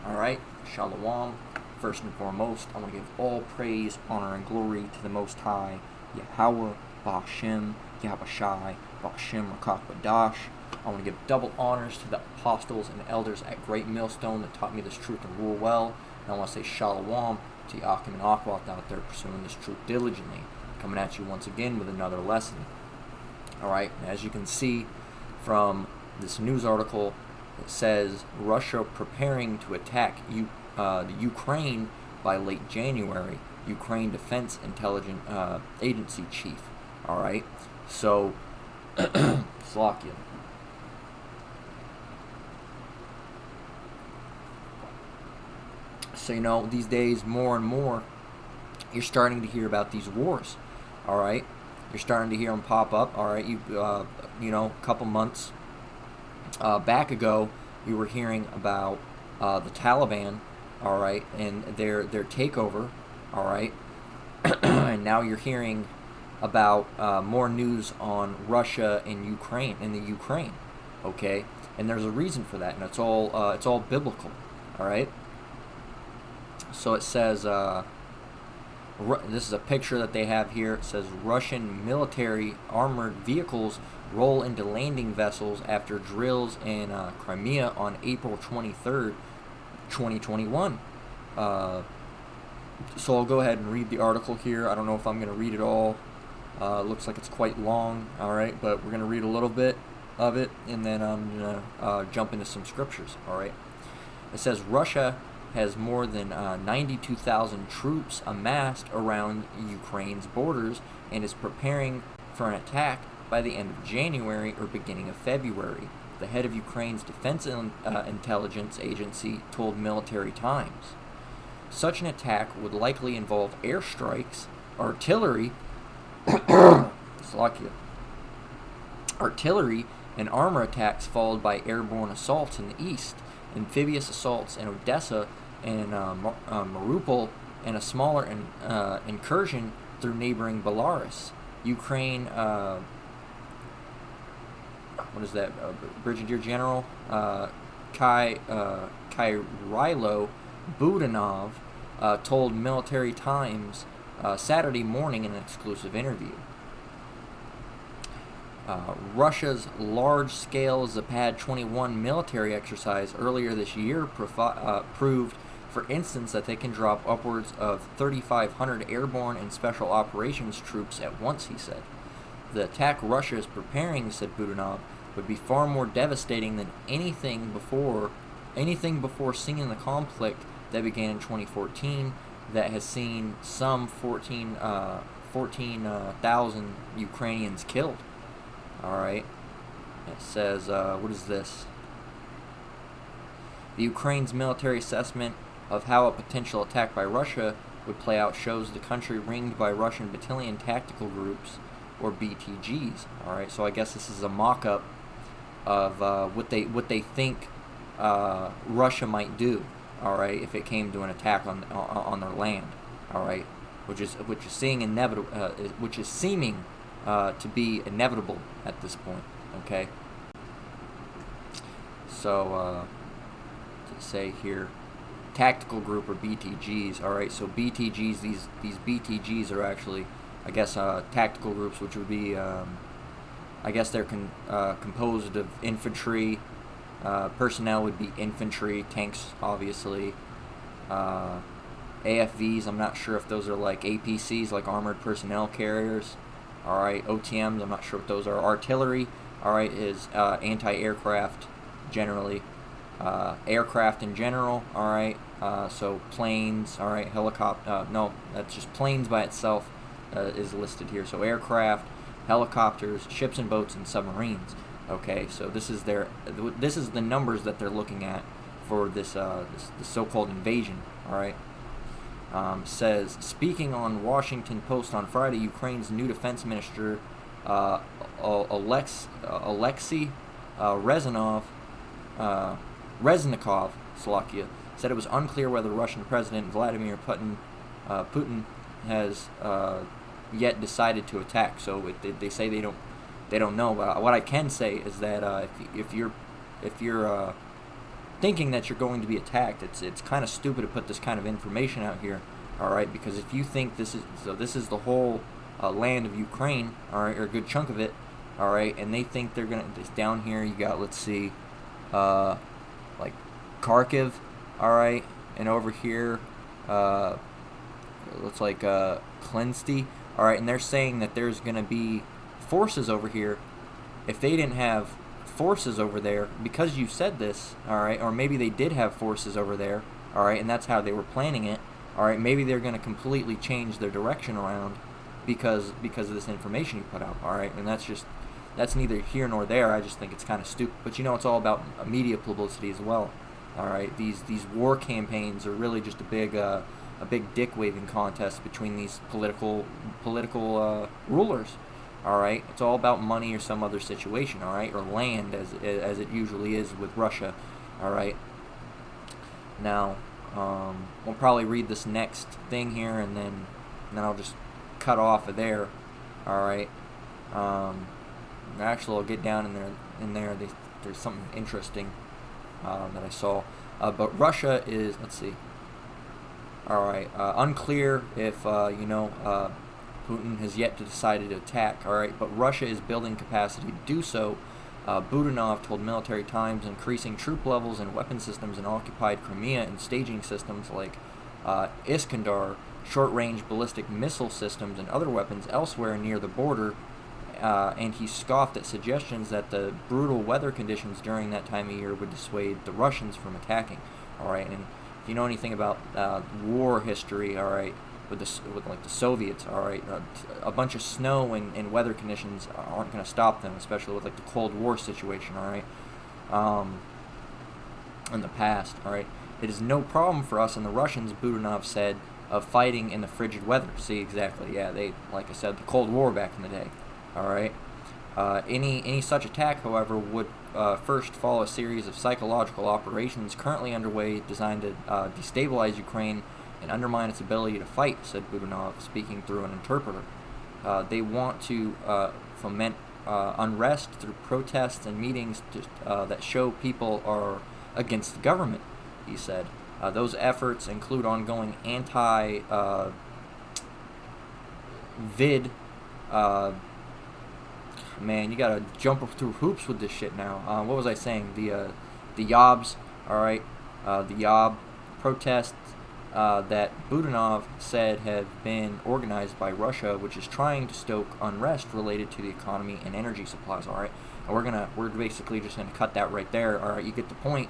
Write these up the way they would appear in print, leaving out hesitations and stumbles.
Alright, Shalom. First and foremost, I want to give all praise, honor, and glory to the Most High, Yahweh, Ba'ashem, Yahweh Ba'ashem, Rakak Badash. I want to give double honors to the apostles and elders at Great Millstone that taught me this truth and rule well. And I want to say Shalom to Yakim and Akwat out there pursuing this truth diligently. Coming at you once again with another lesson. Alright, as you can see from this news article, it says Russia preparing to attack the Ukraine by late January. Ukraine Defense Intelligence Agency chief. Alright, so Slovakia. So, these days, more and more, you're starting to hear about these wars. Alright? You're starting to hear them pop up. Alright? A couple months back ago, we were hearing about the Taliban, alright, and their takeover, alright? And now you're hearing about more news on Russia and Ukraine, okay? And there's a reason for that, and it's all biblical, alright? So it says, this is a picture that they have here. It says Russian military armored vehicles roll into landing vessels after drills in Crimea on April 23rd, 2021. So I'll go ahead and read the article here. I don't know if I'm going to read it all. It looks like it's quite long, alright, but we're going to read a little bit of it, and then I'm going to jump into some scriptures, alright. It says Russia has more than 92,000 troops amassed around Ukraine's borders and is preparing for an attack by the end of January or beginning of February, the head of Ukraine's Defense Intelligence Agency told Military Times. Such an attack would likely involve airstrikes, artillery, and armor attacks followed by airborne assaults in the east, amphibious assaults in Odessa and Mariupol, and a smaller incursion through neighboring Belarus. Ukraine, Brigadier General Kyrylo Budanov told Military Times Saturday morning in an exclusive interview. Russia's large-scale Zapad 21 military exercise earlier this year proved, for instance, that they can drop upwards of 3,500 airborne and special operations troops at once, he said. The attack Russia is preparing, said Budanov, would be far more devastating than anything before seeing the conflict that began in 2014 that has seen some 14,000 Ukrainians killed. Alright, it says, what is this? The Ukraine's military assessment of how a potential attack by Russia would play out shows the country ringed by Russian battalion tactical groups, or BTGs. Alright, so I guess this is a mock-up of what they think Russia might do, alright, if it came to an attack on their land, alright, which is seeming to be inevitable at this point, okay? So, to say here, tactical group or BTGs, alright, so BTGs, these BTGs are actually, I guess, tactical groups, which would be, I guess they're composed of infantry, personnel would be infantry, tanks, obviously, AFVs, I'm not sure if those are like APCs, like armored personnel carriers. Alright, OTMs, I'm not sure what those are. Artillery, alright, is anti-aircraft, generally. Aircraft in general, alright. So planes, alright, helicopter, no, that's just planes by itself is listed here. So aircraft, helicopters, ships and boats, and submarines. Okay, so this is the numbers that they're looking at for this so-called invasion, alright. Says, speaking on Washington Post on Friday, Ukraine's new defense minister, Alexei Reznikov, Slovakia, said it was unclear whether Russian President Vladimir Putin has yet decided to attack. So they say they don't know. But what I can say is that if you're thinking that you're going to be attacked. It's kind of stupid to put this kind of information out here, all right? Because if you think this is the whole land of Ukraine, all right, or a good chunk of it, all right, and they think they're gonna, it's down here. You got, let's see, like Kharkiv, all right, and over here, looks like Klensky, all right, and they're saying that there's gonna be forces over here. If they didn't have forces over there, because you said this, all right, or maybe they did have forces over there, all right, and that's how they were planning it, all right, maybe they're going to completely change their direction around because of this information you put out, all right, and that's neither here nor there. I just think it's kind of stupid, but you know, it's all about media publicity as well, all right. These war campaigns are really just a big dick waving contest between these political rulers. All right, it's all about money or some other situation, all right, or land, as it usually is with Russia, all right. Now, we'll probably read this next thing here, and then I'll just cut off of there, all right. Actually, I'll get down in there. There's something interesting that I saw, but Russia is, let's see, all right, unclear if Putin has yet to decide to attack, all right, but Russia is building capacity to do so. Budanov told Military Times increasing troop levels and weapon systems in occupied Crimea and staging systems like Iskander, short-range ballistic missile systems, and other weapons elsewhere near the border, and he scoffed at suggestions that the brutal weather conditions during that time of year would dissuade the Russians from attacking, all right, and if you know anything about war history, all right, with like the Soviets, all right, a bunch of snow and weather conditions aren't going to stop them, especially with like the Cold War situation, all right, in the past, all right. It is no problem for us and the Russians, Budanov said, of fighting in the frigid weather. See, exactly, yeah, they, like I said, the Cold War back in the day, all right. Any such attack, however, would first follow a series of psychological operations currently underway designed to destabilize Ukraine and undermine its ability to fight, said Budanov, speaking through an interpreter. They want to foment unrest through protests and meetings that show people are against the government, he said. Those efforts include ongoing vid. Man, you gotta jump through hoops with this shit now. What was I saying? The Yobs, all right, the Yob protests that Budanov said have been organized by Russia, which is trying to stoke unrest related to the economy and energy supplies. All right, and we're basically just gonna cut that right there. All right, you get the point,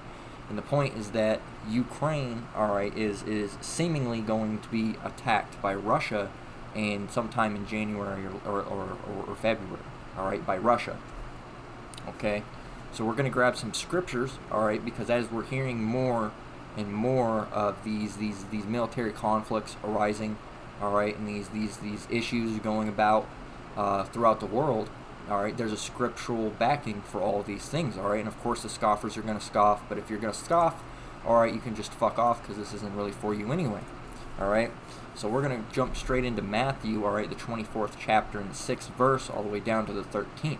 and the point is that Ukraine, all right, is seemingly going to be attacked by Russia, and sometime in January or February. All right, by Russia. Okay, so we're gonna grab some scriptures. All right, because as we're hearing more and more of these military conflicts arising, all right, and these issues going about throughout the world, all right, there's a scriptural backing for all of these things, all right, and of course the scoffers are going to scoff, but if you're going to scoff, all right, you can just fuck off because this isn't really for you anyway, all right. So we're going to jump straight into Matthew, all right, the 24th chapter and the 6th verse all the way down to the 13th,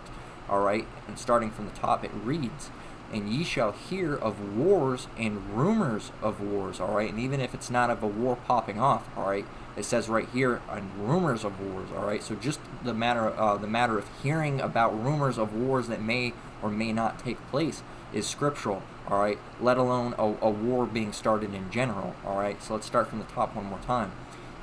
all right, and starting from the top it reads, "And ye shall hear of wars and rumors of wars," all right, and even if it's not of a war popping off, all right, it says right here, "and rumors of wars," all right, so just the matter of hearing about rumors of wars that may or may not take place is scriptural, all right, let alone a war being started in general, all right. So let's start from the top one more time.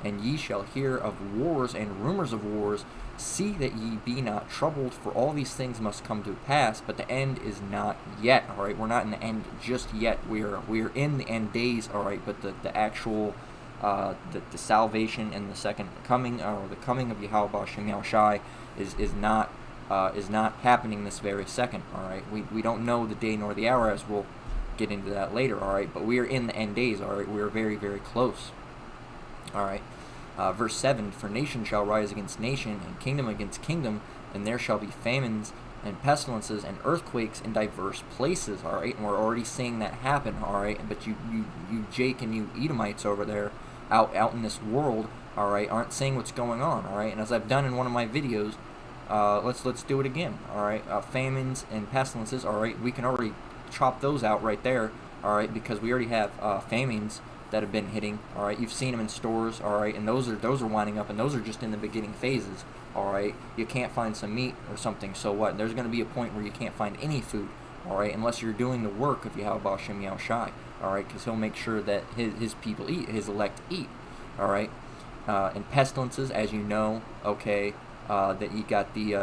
"And ye shall hear of wars and rumors of wars. See that ye be not troubled, for all these things must come to pass, but the end is not yet." All right, we're not in the end just yet. We are in the end days. All right, but the actual the salvation and the second coming, or the coming of Yahweh Shem Yahushai is not happening this very second. All right, we don't know the day nor the hour, as we'll get into that later. All right, but we are in the end days. All right, we are very, very close. All right. Verse 7, "For nation shall rise against nation, and kingdom against kingdom, and there shall be famines and pestilences and earthquakes in diverse places." All right, and we're already seeing that happen. All right, but you Jake and you Edomites over there, out in this world, all right, aren't seeing what's going on. All right, and as I've done in one of my videos, let's do it again. All right, famines and pestilences. All right, we can already chop those out right there. all right, because we already have famines that have been hitting, all right. You've seen them in stores, all right, and those are winding up, and those are just in the beginning phases, all right. You can't find some meat or something, so what? There's going to be a point where you can't find any food, all right, unless you're doing the work of Yahweh Shem Yahushai, all right, because he'll make sure that his people eat, his elect eat, all right. And pestilences, as you know, okay, that you got the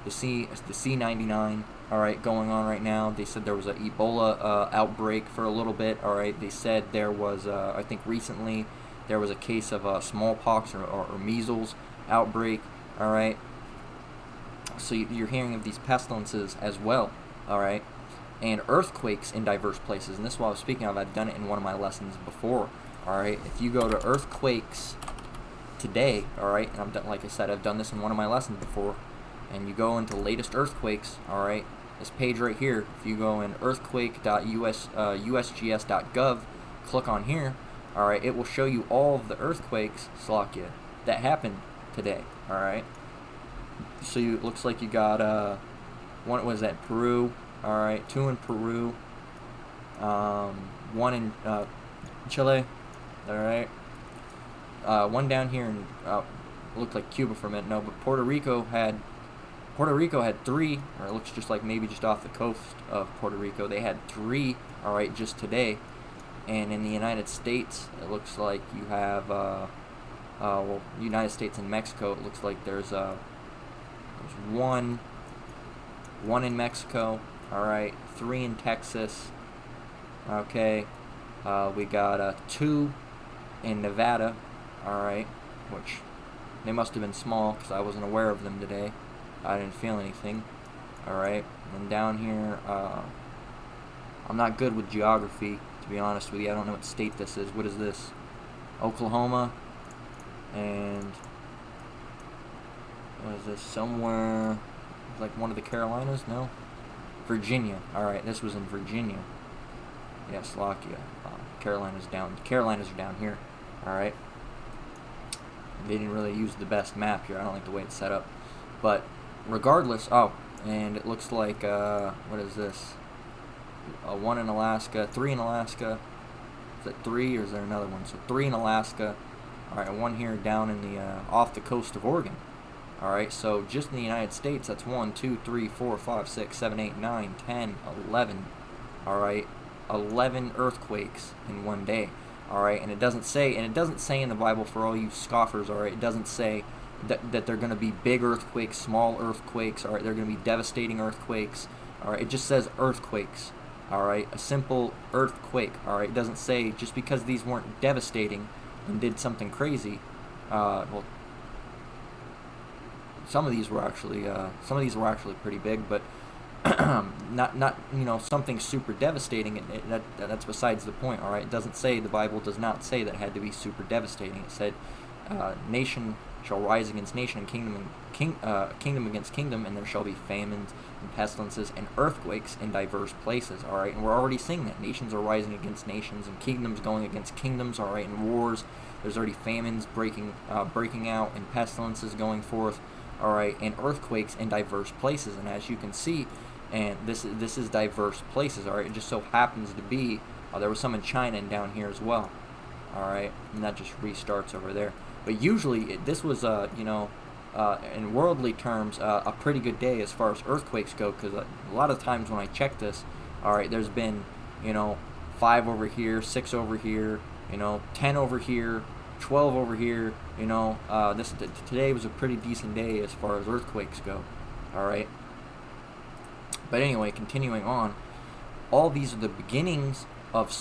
C99, all right, going on right now. They said there was an Ebola outbreak for a little bit, all right. They said there was, I think recently, there was a case of smallpox or measles outbreak, all right. So you're hearing of these pestilences as well, all right, and earthquakes in diverse places. And this is what I was speaking of. I've done it in one of my lessons before, all right. If you go to earthquakes today, all right, and I've done, like I said, I've done this in one of my lessons before, and you go into latest earthquakes, all right, this page right here, if you go in earthquake.usgs.gov, click on here, all right, it will show you all of the earthquakes, Slovakia, that happened today, all right. So it looks like you got one was at Peru, all right, 2 in Peru, 1 in Chile, all right, 1 down here in looked like Cuba for a minute, no, but Puerto Rico had 3, or it looks just like maybe just off the coast of Puerto Rico. They had 3, all right, just today. And in the United States, it looks like you have, well, United States and Mexico, it looks like there's one in Mexico, all right, 3 in Texas, okay. We got 2 in Nevada, all right, which they must have been small because I wasn't aware of them today. I didn't feel anything. Alright, and down here, I'm not good with geography, to be honest with you. I don't know what state this is. What is this? Oklahoma. And what is this? Somewhere, like one of the Carolinas? No? Virginia. Alright, this was in Virginia. Yeah, Slovakia. Carolinas are down here. Alright. They didn't really use the best map here. I don't like the way it's set up. But regardless, and it looks like, what is this? 1 in Alaska, 3 in Alaska. Is that 3 or is there another one? So 3 in Alaska. Alright, 1 here down in the, off the coast of Oregon. Alright, so just in the United States, that's 1, 2, 3, 4, 5, 6, 7, 8, 9, 10, 11. Alright, 11 earthquakes in one day. Alright, and it doesn't say in the Bible, for all you scoffers, alright, it doesn't say that they're going to be big earthquakes, small earthquakes, alright, they're going to be devastating earthquakes, alright, it just says earthquakes, alright, a simple earthquake, alright, it doesn't say just because these weren't devastating and did something crazy, well, some of these were actually pretty big, but not something super devastating. That's besides the point. All right, it doesn't say, the Bible does not say that it had to be super devastating. It said, nation shall rise against nation, and kingdom against kingdom, and there shall be famines and pestilences and earthquakes in diverse places. All right, and we're already seeing that nations are rising against nations and kingdoms going against kingdoms. All right, and wars. There's already famines breaking out and pestilences going forth. All right, and earthquakes in diverse places. And as you can see, and this is diverse places. All right, it just so happens to be there was some in China and down here as well. All right, and that just restarts over there. But usually this was in worldly terms a pretty good day as far as earthquakes go, because a lot of times when I check this, all right, there's been 5 over here, 6 over here, 10 over here, 12 over here. Today was a pretty decent day as far as earthquakes go. All right. But anyway, continuing on, all these are the beginnings of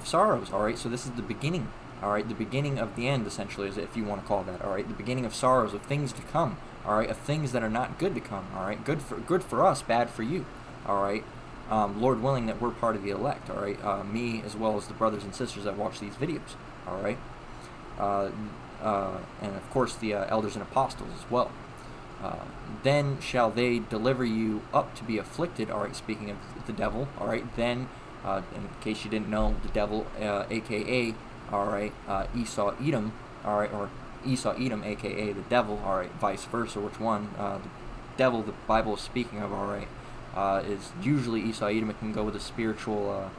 sorrows. All right. So this is the beginning. All right, the beginning of the end, essentially, is if you want to call that. All right, the beginning of sorrows, of things to come. All right, of things that are not good to come. All right, good for us, bad for you. All right, Lord willing that we're part of the elect. All right, me as well as the brothers and sisters that watch these videos. All right, and of course the elders and apostles as well. Then shall they deliver you up to be afflicted. All right, speaking of the devil. All right, then, in case you didn't know, the devil, aka. All right, Esau Edom, all right, or Esau Edom, aka the devil, all right, vice versa. Which one? The devil the Bible is speaking of, all right, is usually Esau Edom. It can go with the spiritual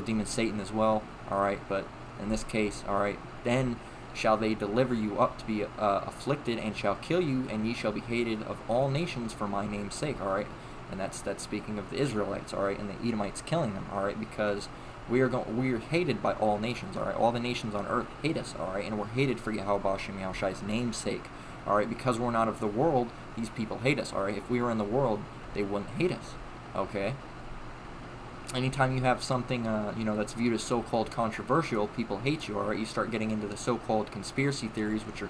demon Satan as well. All right, but in this case, all right, then shall they deliver you up to be afflicted, and shall kill you, and ye shall be hated of all nations for my name's sake. All right, and that's speaking of the Israelites. All right, and the Edomites killing them. All right, because we are hated by all nations. All right, all the nations on earth hate us. All right, and we're hated for Yahweh Shem Yahushai's name's sake. All right, because we're not of the world, these people hate us. All right, if we were in the world, they wouldn't hate us. Okay. Anytime you have something, that's viewed as so-called controversial, people hate you. All right, you start getting into the so-called conspiracy theories, which are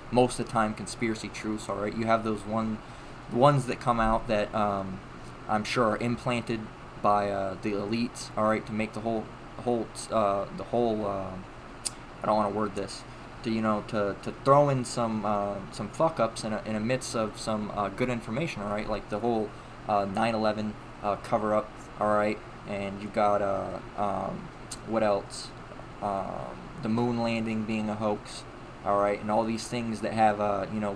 most of the time conspiracy truths. All right, you have those ones that come out that I'm sure are implanted by the elites. All right, to make the whole I don't want to word this. To throw in some fuck ups in a midst of some good information. All right, like the whole 9/11 cover up. All right. And you got what else? The moon landing being a hoax, all right, and all these things that have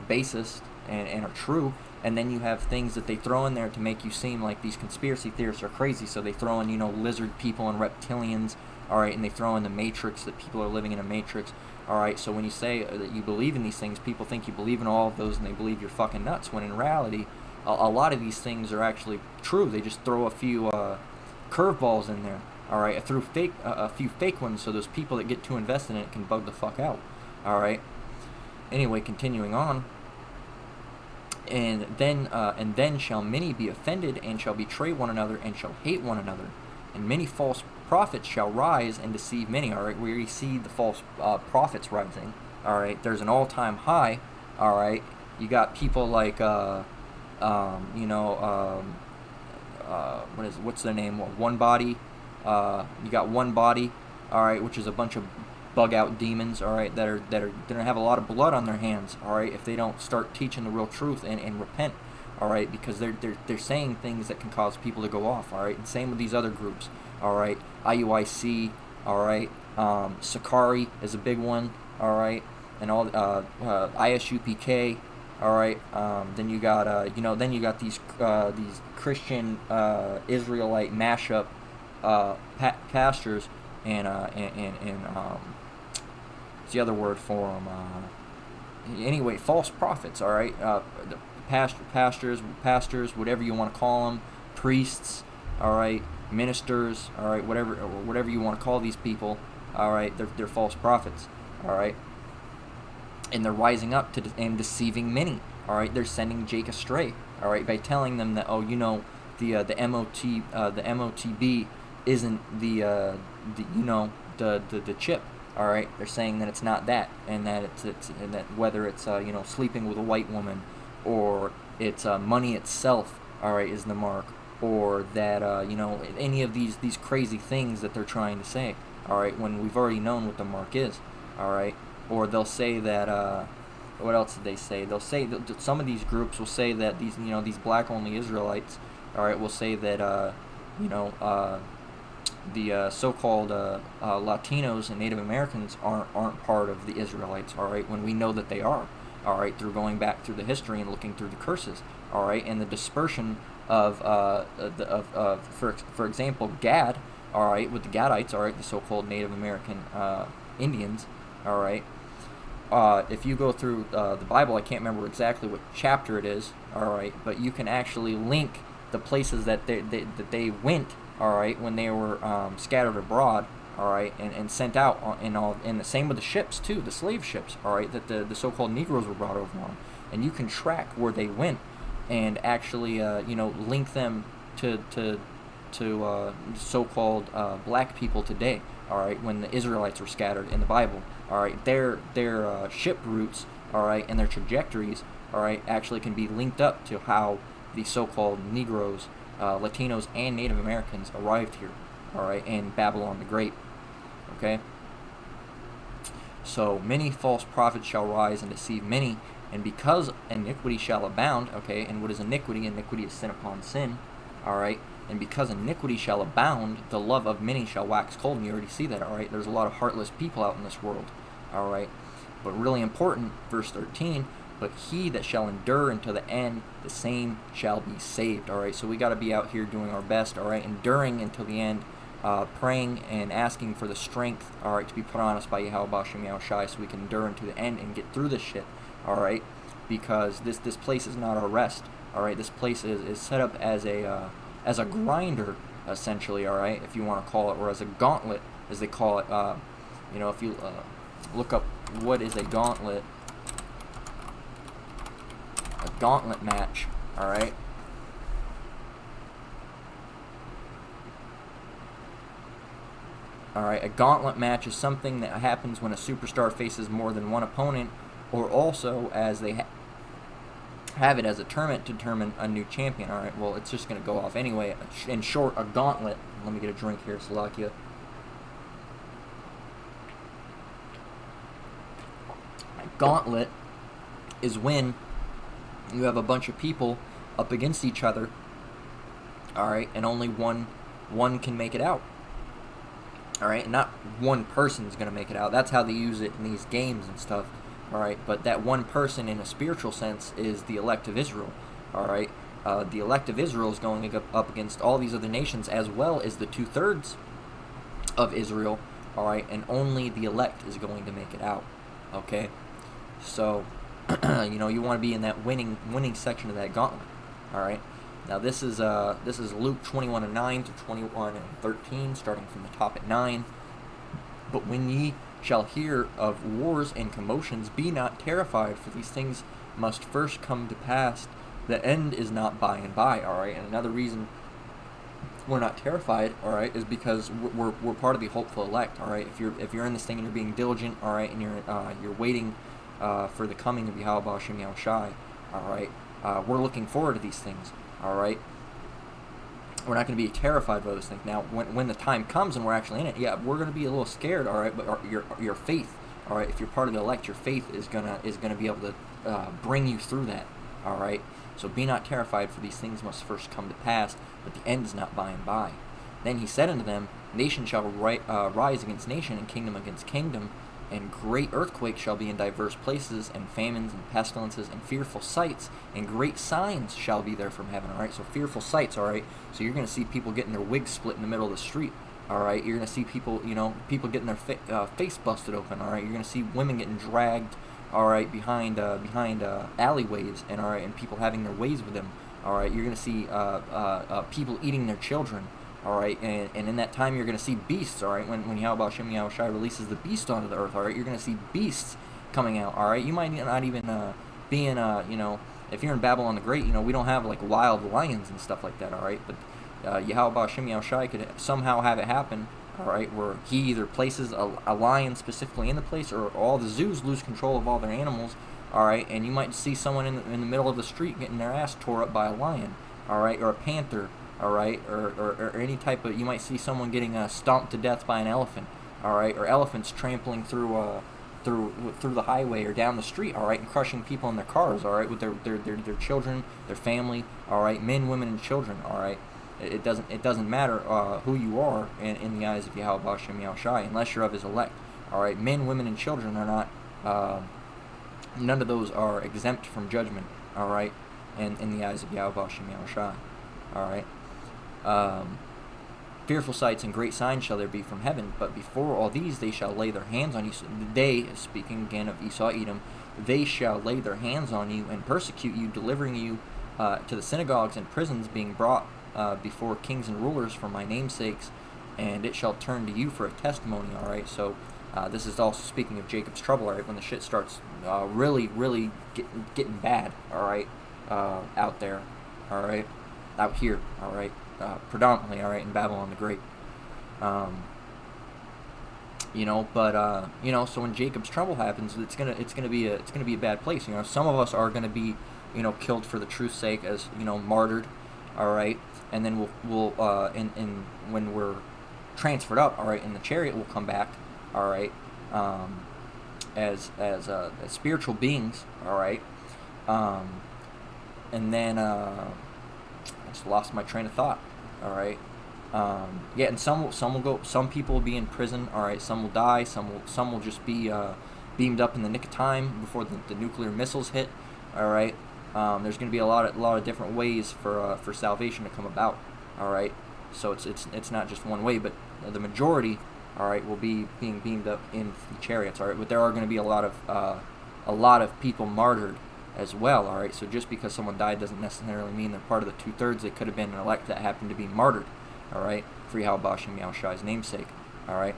basis and are true. And then you have things that they throw in there to make you seem like these conspiracy theorists are crazy. So they throw in lizard people and reptilians, all right, and they throw in the matrix, that people are living in a matrix, all right. So when you say that you believe in these things, people think you believe in all of those, and they believe you're fucking nuts. When in reality, a lot of these things are actually true. They just throw a few curveballs in there, all right, a few fake ones, so those people that get too invested in it can bug the fuck out, all right. Anyway, continuing on, and then shall many be offended, and shall betray one another, and shall hate one another, and many false prophets shall rise and deceive many. All right, we already see the false prophets rising. All right, there's an all-time high. All right, you got people like what's their name? One Body. You got One Body, all right, which is a bunch of bug out demons, all right, that are gonna have a lot of blood on their hands, all right, if they don't start teaching the real truth and repent, all right, because they're saying things that can cause people to go off, all right. And same with these other groups, all right. IUIC, all right. Sakari is a big one, all right, and all ISUPK. All right. Then you got these Christian Israelite mashup pastors and what's the other word for them? Anyway, false prophets. All right. The pastors, whatever you want to call them, priests. All right. Ministers. All right. Whatever you want to call these people. All right. They're false prophets. All right. And they're rising up and deceiving many. All right, they're sending Jake astray. All right, by telling them that the MOTB isn't the chip. All right, they're saying that it's not that, and that it's and that whether it's sleeping with a white woman, or it's money itself. All right, is the mark, or that any of these crazy things that they're trying to say. All right, when we've already known what the mark is. All right. Or they'll say that, what else did they say? They'll say that some of these groups will say that these black-only Israelites, all right, will say that, the so-called Latinos and Native Americans aren't part of the Israelites, all right, when we know that they are, all right, through going back through the history and looking through the curses, all right, and the dispersion of for example, Gad, all right, with the Gadites, all right, the so-called Native American Indians, all right. If you go through the Bible, I can't remember exactly what chapter it is, all right, but you can actually link the places that they went, all right, when they were scattered abroad, all right, and sent out, and the same with the ships too, the slave ships, all right, that the so-called Negroes were brought over on, and you can track where they went, and actually link them to so-called black people today, all right, when the Israelites were scattered in the Bible. All right, their ship routes, all right, and their trajectories, all right, actually can be linked up to how the so-called Negroes, Latinos, and Native Americans arrived here, all right, in Babylon the Great. Okay. So many false prophets shall rise and deceive many, and because iniquity shall abound. Okay, and what is iniquity? Iniquity is sin upon sin. All right. And because iniquity shall abound, the love of many shall wax cold. And you already see that, all right? There's a lot of heartless people out in this world, all right? But really important, verse 13, but he that shall endure unto the end, the same shall be saved. All right, so we got to be out here doing our best, all right, enduring until the end, praying and asking for the strength, all right, to be put on us by Yahweh Bashem Yahushai, so we can endure unto the end and get through this shit, all right, because this place is not our rest, all right. This place is set up as a grinder, essentially, all right, if you want to call it, or as a gauntlet, as they call it. If you look up what is a gauntlet match, all right. All right, a gauntlet match is something that happens when a superstar faces more than one opponent, or also as they have it as a tournament to determine a new champion. All right, well, it's just going to go off anyway. In short, a gauntlet. Let me get a drink here, Salakia. A gauntlet is when you have a bunch of people up against each other, all right, and only one can make it out. All right, and not one person is going to make it out. That's how they use it in these games and stuff. All right, but that one person in a spiritual sense is the elect of Israel. All right, the elect of Israel is going up against all these other nations, as well as the 2/3 of Israel. All right, and only the elect is going to make it out. Okay, so you want to be in that winning section of that gauntlet. All right. Now this is Luke 21:9 to 21:13, starting from the top at 9. But when ye shall hear of wars and commotions, be not terrified, for these things must first come to pass. The end is not by and by. All right. And another reason we're not terrified, all right, is because we're part of the hopeful elect. All right. If you're in this thing and you're being diligent, all right, and you're waiting for the coming of Yahweh Bashem Yahushai, all right, we're looking forward to these things. All right, we're not going to be terrified by those things. Now, when the time comes and we're actually in it, yeah, we're going to be a little scared. All right, but your faith, all right, if you're part of the elect, your faith is gonna be able to bring you through that. All right, so be not terrified, for these things must first come to pass, but the end is not by and by. Then he said unto them, nation shall rise against nation, and kingdom against kingdom. And great earthquakes shall be in diverse places, and famines, and pestilences, and fearful sights, and great signs shall be there from heaven. All right, so fearful sights. All right, so you're going to see people getting their wigs split in the middle of the street. All right, you're going to see people, people getting their face busted open. All right, you're going to see women getting dragged. All right, behind alleyways, and all right, and people having their ways with them. All right, you're going to see people eating their children. All right, and in that time you're going to see beasts. All right, when Yahweh Bashem Yahushai releases the beast onto the earth. All right, you're going to see beasts coming out. All right, you might not even be in if you're in Babylon the Great, we don't have like wild lions and stuff like that. All right, but Yahweh Bashem Yahushai could somehow have it happen. All right, where he either places a lion specifically in the place, or all the zoos lose control of all their animals. All right, and you might see someone in the middle of the street getting their ass tore up by a lion. All right, or a panther. All right, or any type of, you might see someone getting stomped to death by an elephant. All right, or elephants trampling through the highway or down the street. All right, and crushing people in their cars. All right, with their children, their family. All right, men, women, and children. All right, it doesn't matter who you are in the eyes of Yahweh Bashem Yahushai, unless you're of His elect. All right, men, women, and children are not. None of those are exempt from judgment. All right, in the eyes of Yahweh Bashem Yahushai. All right. Fearful sights and great signs shall there be from heaven, but before all these they shall lay their hands on you. They, speaking again of Esau, Edom, they shall lay their hands on you and persecute you, delivering you to the synagogues and prisons, being brought before kings and rulers for my name's sakes, and it shall turn to you for a testimony. All right, so this is also speaking of Jacob's trouble. All right, when the shit starts really getting bad. All right, out there. All right, out here. All right. Predominantly, all right, in Babylon the Great, so when Jacob's trouble happens, it's gonna be a bad place. Some of us are gonna be, killed for the truth's sake, as martyred, all right, and then we'll when we're transferred up, all right, in the chariot, we'll come back, all right, as spiritual beings, all right, and then I just lost my train of thought. All right, and some will go. Some people will be in prison. All right, some will die. Some will just be beamed up in the nick of time before the nuclear missiles hit. All right, there's going to be a lot of different ways for salvation to come about. All right, so it's not just one way, but the majority, all right, will be being beamed up in the chariots. All right, but there are going to be a lot of people martyred as well. All right, so just because someone died doesn't necessarily mean they're part of the 2/3. They could have been an elect that happened to be martyred. All right, for Yahweh Ba'Shem Yahushai's namesake. All right,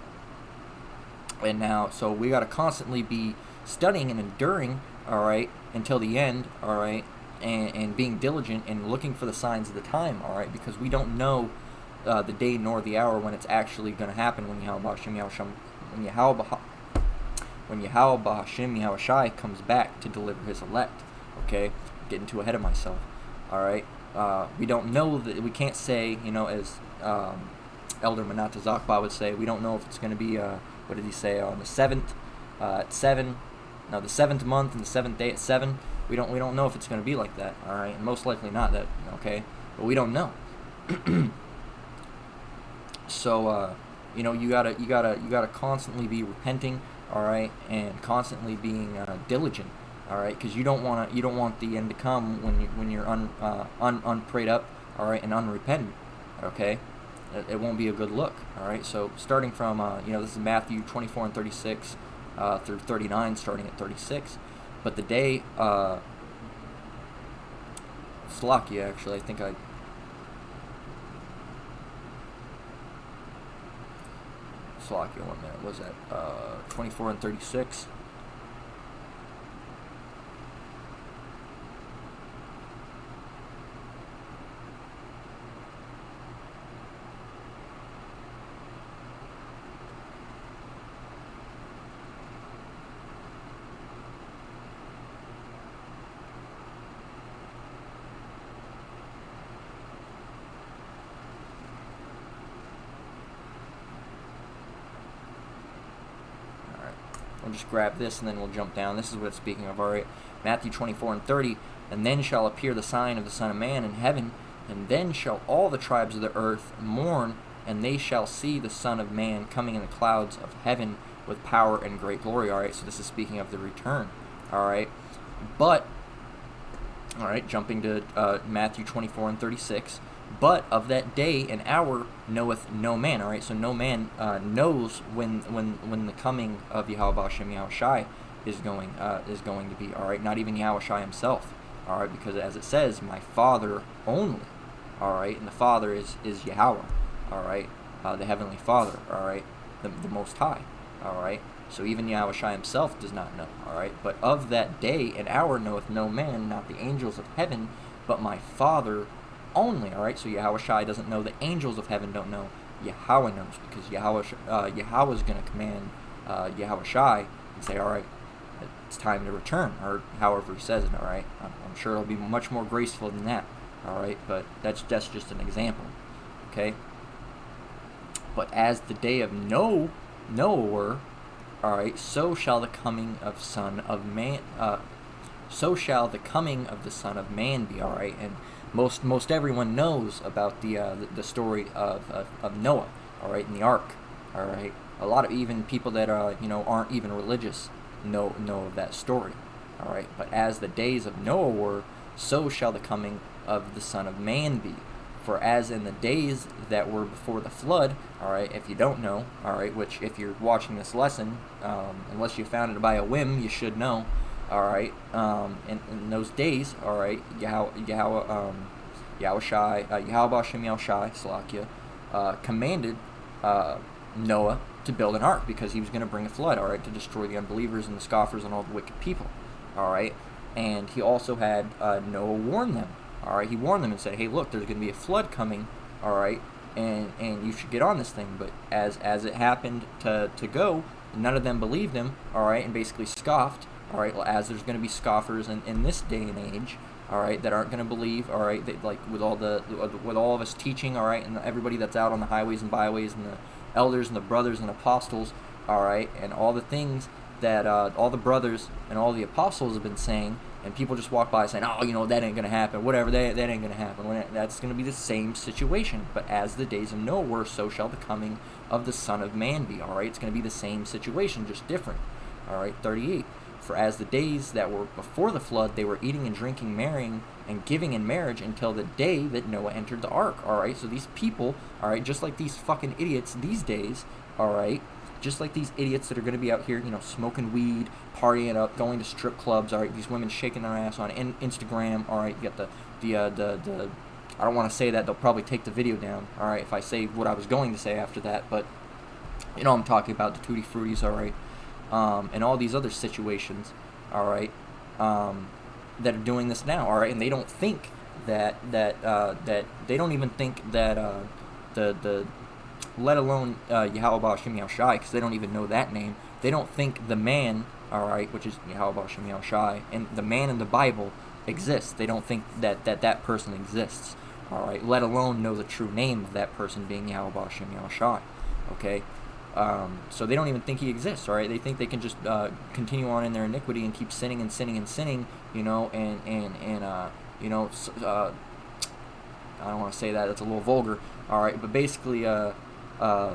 and now so we got to constantly be studying and enduring. All right, until the end. All right, and being diligent and looking for the signs of the time. All right, because we don't know the day nor the hour when it's actually going to happen when Yahweh Ba'Shem Yahushai, when Yahweh Ba'Shem Yahushai comes back to deliver his elect. Okay, getting too ahead of myself. All right, we don't know that. We can't say, as Elder Manata Zakba would say, we don't know if it's going to be what did he say, on the 7th at 7. Now the 7th month and the 7th day at 7. We don't know if it's going to be like that. All right, and most likely not that. Okay, but we don't know. So you gotta constantly be repenting. All right, and constantly being diligent. All right, because you don't want the end to come when you're unprayed up. All right, and unrepentant. Okay, it won't be a good look. All right, so starting from this is Matthew 24 and 36 through 39, starting at 36. But the day Slakia, actually, I think Slakia, 1 minute, was that 24 and 36? We'll just grab this and then we'll jump down. This is what it's speaking of. All right, Matthew 24 and 30. And then shall appear the sign of the Son of Man in heaven, and then shall all the tribes of the earth mourn, and they shall see the Son of Man coming in the clouds of heaven with power and great glory. All right, so this is speaking of the return. All right, but all right, jumping to Matthew 24 and 36. But of that day and hour knoweth no man. All right, so no man knows when the coming of Yahweh Ba'Shem Yahushai is going to be. All right, not even Yahushai himself. All right, because as it says, my Father only. All right, and the Father is Yahweh. All right, the Heavenly Father. All right, the Most High. All right, so even Yahushai himself does not know. All right, but of that day and hour knoweth no man, not the angels of heaven, but my Father only. All right, so Yahushai doesn't know. The angels of heaven don't know. Yahweh knows, because Yahweh is going to command Yahushai and say, all right, it's time to return, or however he says it. All right, I'm sure it'll be much more graceful than that. All right, but that's just an example. Okay, but as the day of Noah were, all right, so shall the coming of Son of Man. So shall the coming of the Son of Man be. All right, and most everyone knows about the story of Noah. All right, in the ark. All right, a lot of even people that aren't even religious know of that story. All right, but as the days of Noah were, so shall the coming of the Son of Man be. For as in the days that were before the flood, all right, if you don't know, all right, which if you're watching this lesson, unless you found it by a whim, you should know. All right, in those days, all right, Yahweh Ba'Shem Yahushai, Salakia, commanded Noah to build an ark because he was going to bring a flood, all right, to destroy the unbelievers and the scoffers and all the wicked people, all right. And he also had Noah warn them, all right. He warned them and said, hey, look, there's going to be a flood coming, all right, and you should get on this thing. But as it happened to go, none of them believed him, all right, and basically scoffed. All right, well, as there's going to be scoffers in this day and age, all right, that aren't going to believe, all right, that, like with all of us teaching, all right, and everybody that's out on the highways and byways, and the elders and the brothers and apostles, all right, and all the things that all the brothers and all the apostles have been saying, and people just walk by saying, oh, that ain't going to happen, whatever, that ain't going to happen. That's going to be the same situation. But as the days of Noah were, so shall the coming of the Son of Man be. All right, it's going to be the same situation, just different. All right, 38. For as the days that were before the flood, they were eating and drinking, marrying, and giving in marriage until the day that Noah entered the ark. All right, so these people, all right, just like these fucking idiots these days, all right, just like these idiots that are going to be out here, smoking weed, partying up, going to strip clubs, all right, these women shaking their ass on Instagram, all right, you got the I don't want to say that, they'll probably take the video down, all right, if I say what I was going to say after that, but, I'm talking about the Tutti Fruttis, all right, and all these other situations, all right, that are doing this now, all right, and they don't think that they don't even think that let alone Yahweh Shem Shai, because they don't even know that name. They don't think the man, all right, which is Yahweh Shem Shai, and the man in the Bible exists. They don't think that person exists, all right, let alone know the true name of that person being Yahweh Shem Shai, okay? So they don't even think he exists, all right? They think they can just continue on in their iniquity and keep sinning and sinning and sinning, I don't want to say that, that's a little vulgar, all right, but basically, I'll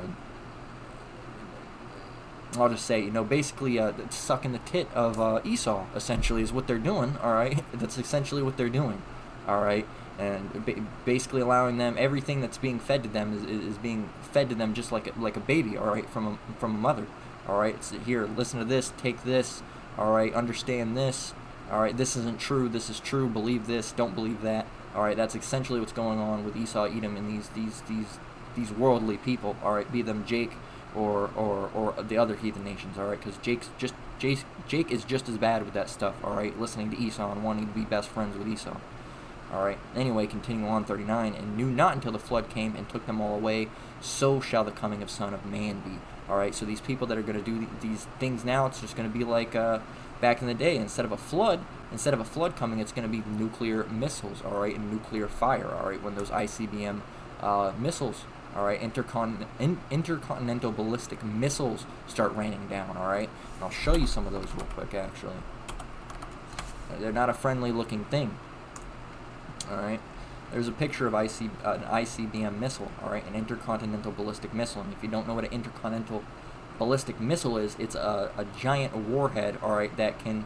just say, basically sucking the tit of Esau, essentially, is what they're doing, all right? That's essentially what they're doing, all right? And basically allowing them, everything that's being fed to them is being fed to them just like a baby, all right, from a mother, all right? So here, listen to this, take this, all right, understand this, all right, this isn't true, this is true, believe this, don't believe that, all right? That's essentially what's going on with Esau, Edom, and these worldly people, all right, be them Jake or the other heathen nations, all right, because Jake is just as bad with that stuff, all right, listening to Esau and wanting to be best friends with Esau. All right. Anyway, continuing on, 39, and knew not until the flood came and took them all away, so shall the coming of Son of Man be. All right. So these people that are going to do these things now, it's just going to be like back in the day. Instead of a flood coming, it's going to be nuclear missiles. All right, and nuclear fire. All right, when those ICBM missiles, all right, intercontinental ballistic missiles start raining down. All right, and I'll show you some of those real quick. Actually, they're not a friendly-looking thing. All right, there's a picture of an ICBM missile, all right, an intercontinental ballistic missile. And if you don't know what an intercontinental ballistic missile is, it's a giant warhead, all right, that can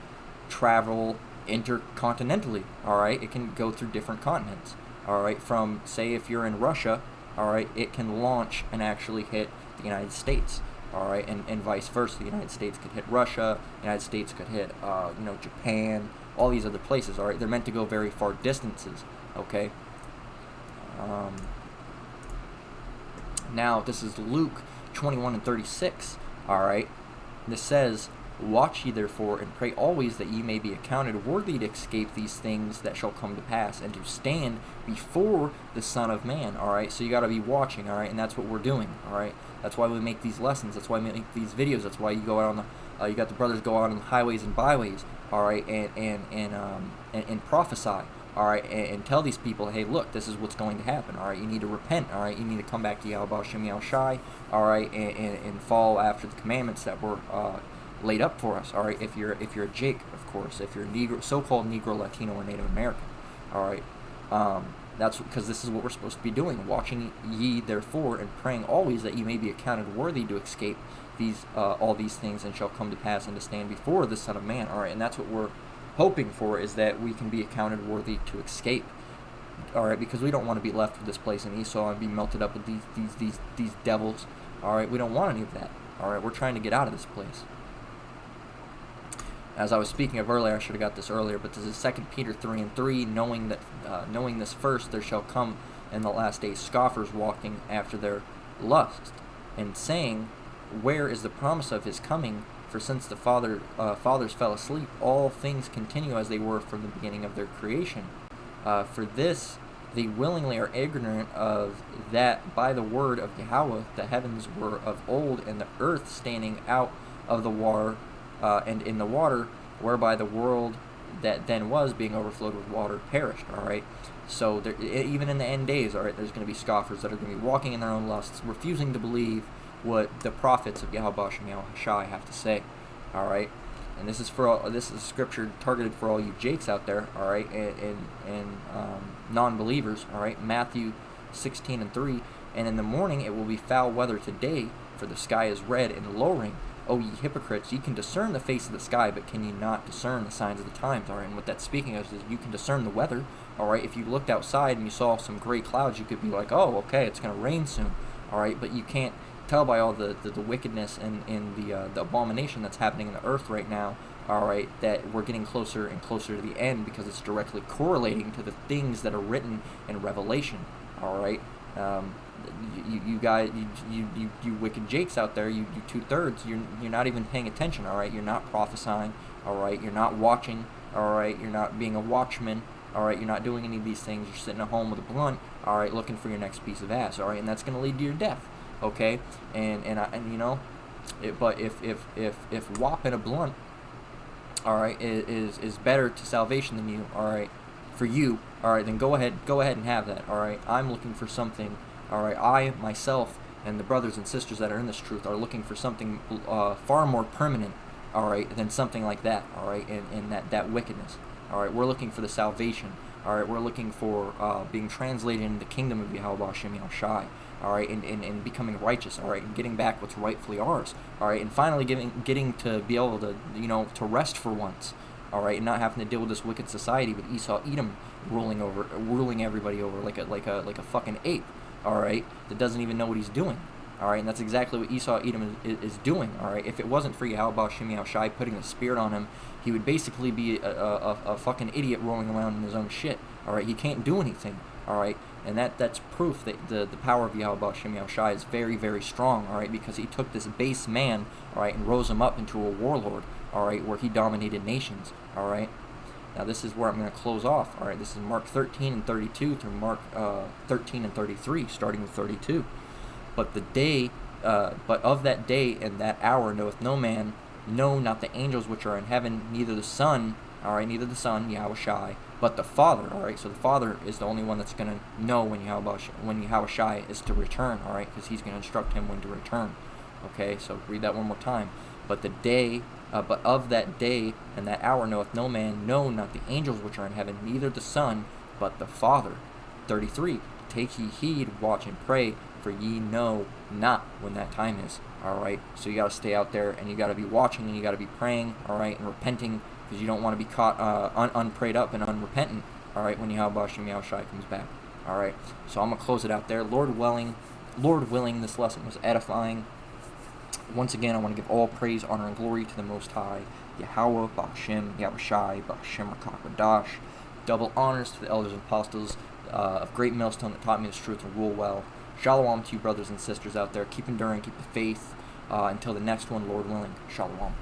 travel intercontinentally, all right. It can go through different continents, all right. From, say, if you're in Russia, all right, it can launch and actually hit the United States, all right, and vice versa. The United States could hit Russia, the United States could hit, Japan, all these other places, all right? They're meant to go very far distances, okay? Now, this is Luke 21 and 36, all right? This says, watch ye therefore, and pray always that ye may be accounted worthy to escape these things that shall come to pass, and to stand before the Son of Man, all right? So you got to be watching, all right? And that's what we're doing, all right? That's why we make these lessons. That's why we make these videos. That's why you go out on the, you got the brothers go out on the highways and byways, all right, and prophesy, all right, and tell these people, hey, look, this is what's going to happen, all right, you need to repent, all right, you need to come back to Yahweh Shem Shai, all right, and follow after the commandments that were laid up for us, all right, if you're a Jake, of course, if you're a Negro, so-called Negro, Latino, or Native American, all right, that's because this is what we're supposed to be doing, watching ye therefore, and praying always that ye may be accounted worthy to escape all these things, and shall come to pass, and to stand before the Son of Man. All right, and that's what we're hoping for, is that we can be accounted worthy to escape. All right, because we don't want to be left with this place in Esau and be melted up with these devils. All right, we don't want any of that. All right, we're trying to get out of this place. As I was speaking of earlier, I should have got this earlier, but this is 2 Peter 3 and 3, knowing this first, there shall come in the last days scoffers walking after their lust, and saying, where is the promise of his coming? For since the fathers fell asleep, all things continue as they were from the beginning of their creation. For this they willingly are ignorant of that by the word of Yahweh the heavens were of old, and the earth standing out of the water, and in the water, whereby the world that then was, being overflowed with water, perished. All right. So there, even in the end days, all right, there's going to be scoffers that are going to be walking in their own lusts, refusing to believe what the prophets of Yahweh Shem Shai have to say, all right, and this is scripture targeted for all you Jakes out there, all right, and non-believers, all right. Matthew 16 and 3, and in the morning it will be foul weather today, for the sky is red and lowering, O ye hypocrites, ye can discern the face of the sky, but can ye not discern the signs of the times? All right, and what that's speaking of is you can discern the weather. All right, if you looked outside and you saw some gray clouds, you could be like, oh, okay, it's going to rain soon. All right, but you can't tell by all the wickedness and the abomination that's happening in the earth right now, all right, that we're getting closer and closer to the end, because it's directly correlating to the things that are written in Revelation. All right, you guys, you wicked jakes out there, you 2/3, you're not even paying attention. All right, you're not prophesying. All right, you're not watching. All right, you're not being a watchman. All right, you're not doing any of these things. You're sitting at home with a blunt. All right, looking for your next piece of ass. All right, and that's going to lead to your death. Okay, and you know, but if whopping a blunt, all right, is better to salvation than you, all right, for you, all right, then go ahead and have that. All right, I'm looking for something. All right, I myself and the brothers and sisters that are in this truth are looking for something far more permanent, all right, than something like that. All right, and that wickedness. All right, we're looking for the salvation. All right, we're looking for being translated into the kingdom of Yahweh Hashem Yahushai. All right, and becoming righteous. All right, and getting back what's rightfully ours. All right, and finally getting to be able to, you know, to rest for once. All right, and not having to deal with this wicked society with Esau Edom ruling everybody over like a fucking ape. All right, that doesn't even know what he's doing. All right, and that's exactly what Esau Edom is doing. All right, if it wasn't for Yahweh Hashem Yahushai putting the spirit on him, he would basically be a fucking idiot rolling around in his own shit. All right, he can't do anything. All right, and that's proof that the power of Yahweh Hashem Yahushai is very, very strong. All right, because he took this base man, all right, and rose him up into a warlord. All right, where he dominated nations. All right. Now this is where I'm going to close off. All right, this is Mark 13 and 32 through Mark 13 and 33, starting with 32. But of that day and that hour knoweth no man, no, not the angels which are in heaven, neither the Son, all right, neither the Son, Yahushai, but the Father. All right, so the Father is the only one that's going to know when Yahushai is to return. All right, because he's going to instruct him when to return. Okay, so read that one more time. But of that day and that hour knoweth no man, no, not the angels which are in heaven, neither the Son, but the Father. 33. Take ye heed, watch and pray, for ye know not when that time is. All right, so you got to stay out there, and you got to be watching, and you got to be praying, all right, and repenting, because you don't want to be caught unprayed up and unrepentant, all right, when Yahweh Hashem Yahushai comes back. All right, so I'm going to close it out there. Lord willing, this lesson was edifying. Once again, I want to give all praise, honor, and glory to the Most High, Yahweh, Ba'ashem, Yahushai, Ba'ashem, Rakakadash. Double honors to the elders and apostles of Great Millstone that taught me this truth and rule well. Shalom to you brothers and sisters out there. Keep enduring, keep the faith until the next one, Lord willing. Shalom.